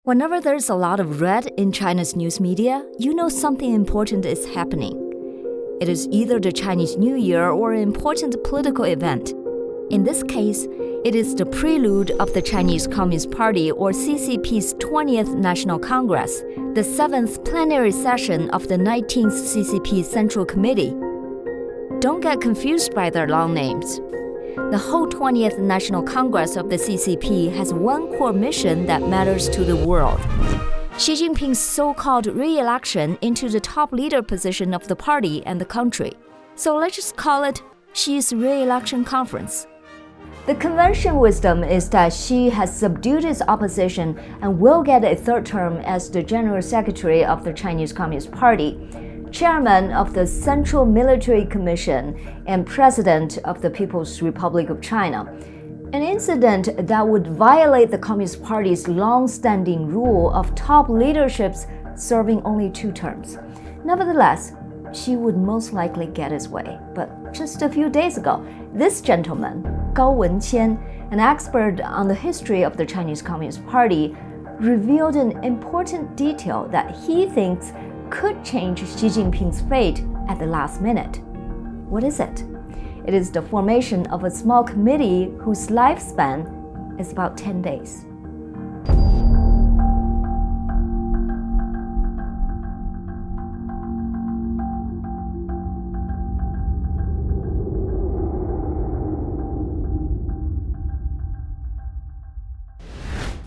Whenever there's a lot of red in China's news media, you know something important is happening. It is either the Chinese New Year or an important political event. In this case, it is the prelude of the Chinese Communist Party or CCP's 20th National Congress, the 7th plenary session of the 19th CCP Central Committee. Don't get confused by their long names. The whole 20th National Congress of the CCP has one core mission that matters to the world. Xi Jinping's so-called re-election into the top leader position of the party and the country. So let's just call it Xi's re-election conference. The convention wisdom is that Xi has subdued his opposition and will get a third term as the General Secretary of the Chinese Communist Party, Chairman of the Central Military Commission, and President of the People's Republic of China. An incident that would violate the Communist Party's long-standing rule of top leaderships serving only 2 terms. Nevertheless, Xi would most likely get his way. But just a few days ago, this gentleman, Gao Wenqian, an expert on the history of the Chinese Communist Party, revealed an important detail that he thinks could change Xi Jinping's fate at the last minute. What is it? It is the formation of a small committee whose lifespan is about 10 days.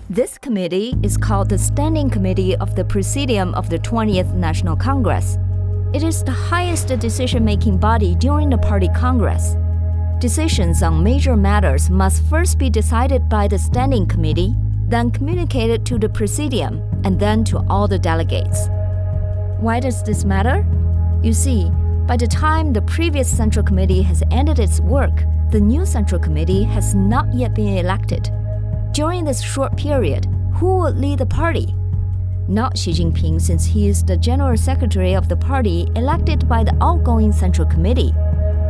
This committee is called the Standing Committee of the Presidium of the 20th National Congress. It is the highest decision-making body during the party congress. Decisions on major matters must first be decided by the Standing Committee, then communicated to the Presidium, and then to all the delegates. Why does this matter? You see, by the time the previous Central Committee has ended its work, the new Central Committee has not yet been elected. During this short period, who will lead the party? Not Xi Jinping, since he is the General Secretary of the party elected by the outgoing Central Committee.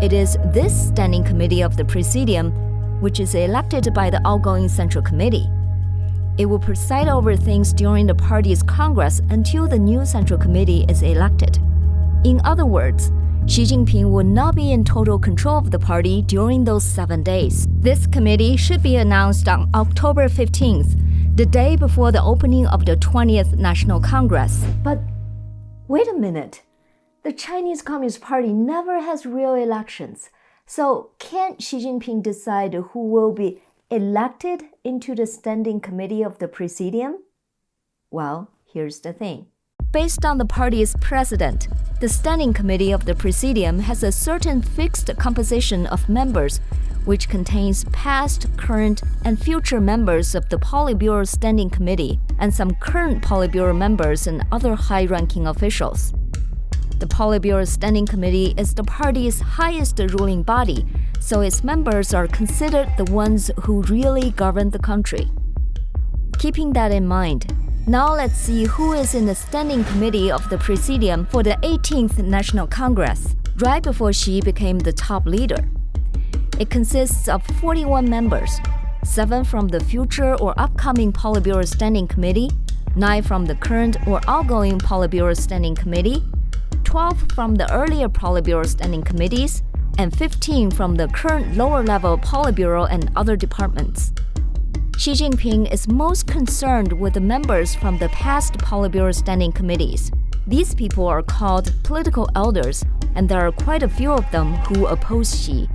It is this Standing Committee of the Presidium, which is elected by the outgoing Central Committee. It will preside over things during the party's Congress until the new Central Committee is elected. In other words, Xi Jinping will not be in total control of the party during those 7 days. This committee should be announced on October 15th, the day before the opening of the 20th National Congress. But wait a minute. The Chinese Communist Party never has real elections. So can't Xi Jinping decide who will be elected into the Standing Committee of the Presidium? Well, here's the thing. Based on the party's precedent, the Standing Committee of the Presidium has a certain fixed composition of members, which contains past, current, and future members of the Politburo Standing Committee and some current Politburo members and other high-ranking officials. The Politburo Standing Committee is the party's highest ruling body, so its members are considered the ones who really govern the country. Keeping that in mind, now let's see who is in the Standing Committee of the Presidium for the 18th National Congress, right before Xi became the top leader. It consists of 41 members, 7 from the future or upcoming Politburo Standing Committee, 9 from the current or outgoing Politburo Standing Committee, 12 from the earlier Politburo Standing Committees, and 15 from the current lower-level Politburo and other departments. Xi Jinping is most concerned with the members from the past Politburo Standing Committees. These people are called political elders, and there are quite a few of them who oppose Xi.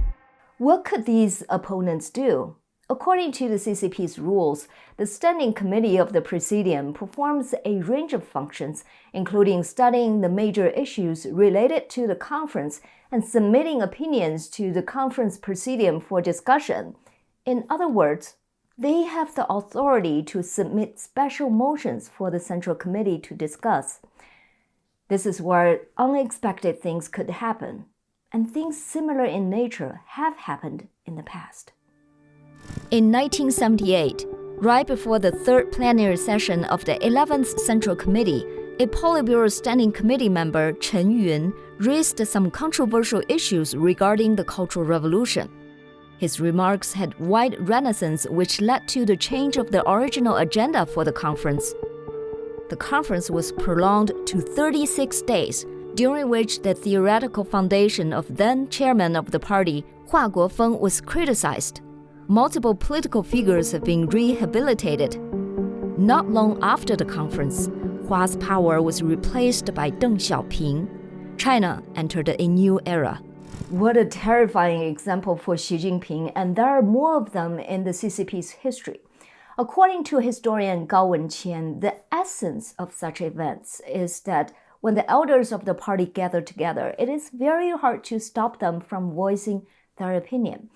What could these opponents do? According to the CCP's rules, the Standing Committee of the Presidium performs a range of functions, including studying the major issues related to the conference and submitting opinions to the conference presidium for discussion. In other words, they have the authority to submit special motions for the Central Committee to discuss. This is where unexpected things could happen, and things similar in nature have happened in the past. In 1978, right before the 3rd plenary session of the 11th Central Committee, a Politburo Standing Committee member, Chen Yun, raised some controversial issues regarding the Cultural Revolution. His remarks had wide resonance, which led to the change of the original agenda for the conference. The conference was prolonged to 36 days, during which the theoretical foundation of then chairman of the party, Hua Guofeng, was criticized. Multiple political figures have been rehabilitated. Not long after the conference, Hua's power was replaced by Deng Xiaoping. China entered a new era. What a terrifying example for Xi Jinping, and there are more of them in the CCP's history. According to historian Gao Wenqian, the essence of such events is that when the elders of the party gather together, it is very hard to stop them from voicing their opinion.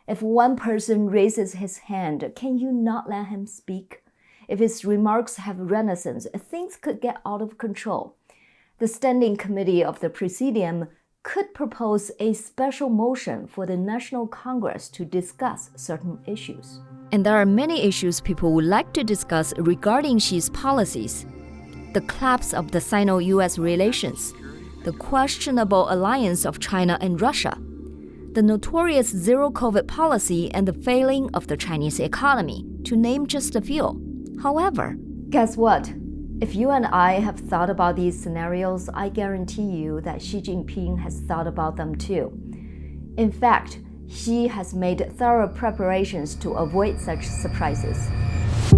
If one person raises his hand, can you not let him speak? If his remarks have renaissance, things could get out of control. The Standing Committee of the Presidium could propose a special motion for the National Congress to discuss certain issues. And there are many issues people would like to discuss regarding Xi's policies. The collapse of the Sino-US relations, the questionable alliance of China and Russia, the notorious zero-COVID policy, and the failing of the Chinese economy, to name just a few. However, guess what? If you and I have thought about these scenarios, I guarantee you that Xi Jinping has thought about them too. In fact, Xi has made thorough preparations to avoid such surprises.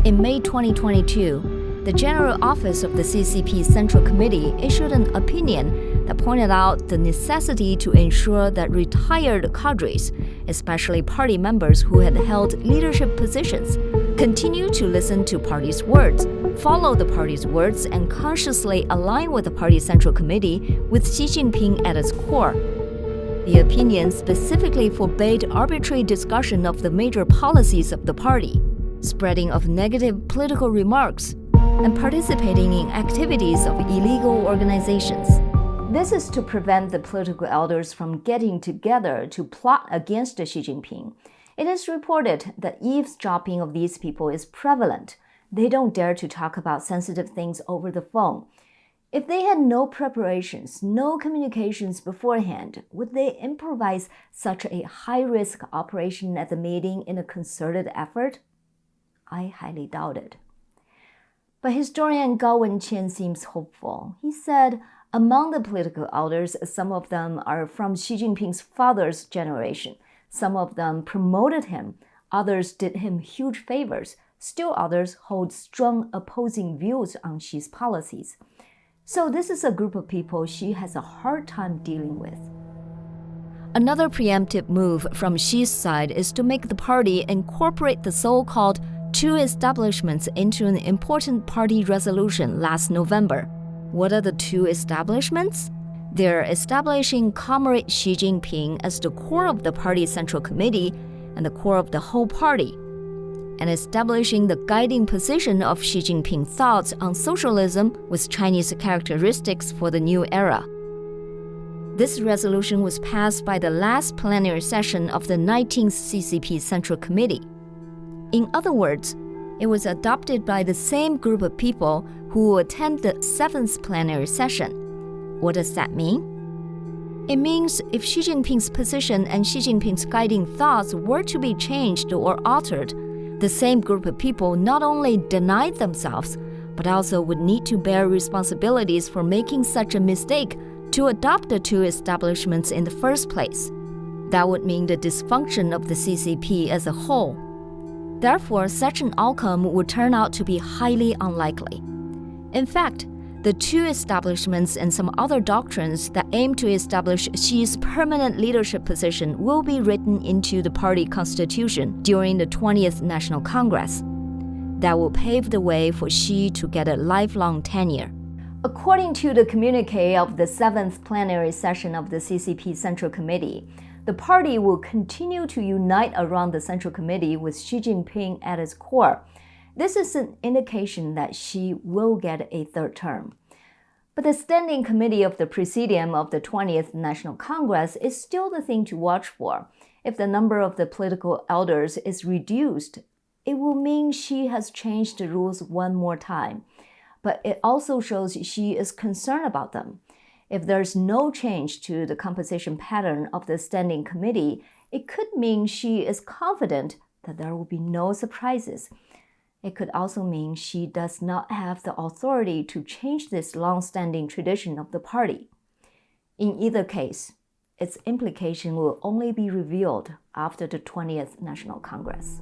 In May 2022, the General Office of the CCP Central Committee issued an opinion that pointed out the necessity to ensure that retired cadres, especially party members who had held leadership positions, continue to listen to party's words, follow the party's words, and consciously align with the party Central Committee with Xi Jinping at its core. The opinion specifically forbade arbitrary discussion of the major policies of the party, spreading of negative political remarks, and participating in activities of illegal organizations. This is to prevent the political elders from getting together to plot against Xi Jinping. It is reported that eavesdropping of these people is prevalent. They don't dare to talk about sensitive things over the phone. If they had no preparations, no communications beforehand, would they improvise such a high-risk operation at the meeting in a concerted effort? I highly doubt it. But historian Gao Wenqian seems hopeful. He said, among the political elders, some of them are from Xi Jinping's father's generation. Some of them promoted him. Others did him huge favors. Still others hold strong opposing views on Xi's policies. So this is a group of people Xi has a hard time dealing with. Another preemptive move from Xi's side is to make the party incorporate the so-called two establishments into an important party resolution last November. What are the two establishments? They're establishing Comrade Xi Jinping as the core of the party Central Committee and the core of the whole party, and establishing the guiding position of Xi Jinping thoughts on socialism with Chinese characteristics for the new era. This resolution was passed by the last plenary session of the 19th CCP Central Committee. In other words, it was adopted by the same group of people who will attend the 7th plenary session. What does that mean? It means if Xi Jinping's position and Xi Jinping's guiding thoughts were to be changed or altered, the same group of people not only denied themselves, but also would need to bear responsibilities for making such a mistake to adopt the two establishments in the first place. That would mean the dysfunction of the CCP as a whole. Therefore, such an outcome would turn out to be highly unlikely. In fact, the two establishments and some other doctrines that aim to establish Xi's permanent leadership position will be written into the party constitution during the 20th National Congress. That will pave the way for Xi to get a lifelong tenure. According to the communique of the 7th plenary session of the CCP Central Committee, the party will continue to unite around the Central Committee with Xi Jinping at its core. This is an indication that Xi will get a third term. But the Standing Committee of the Presidium of the 20th National Congress is still the thing to watch for. If the number of the political elders is reduced, it will mean Xi has changed the rules one more time. But it also shows Xi is concerned about them. If there's no change to the composition pattern of the Standing Committee, it could mean Xi is confident that there will be no surprises. It could also mean Xi does not have the authority to change this long-standing tradition of the party. In either case, its implication will only be revealed after the 20th National Congress.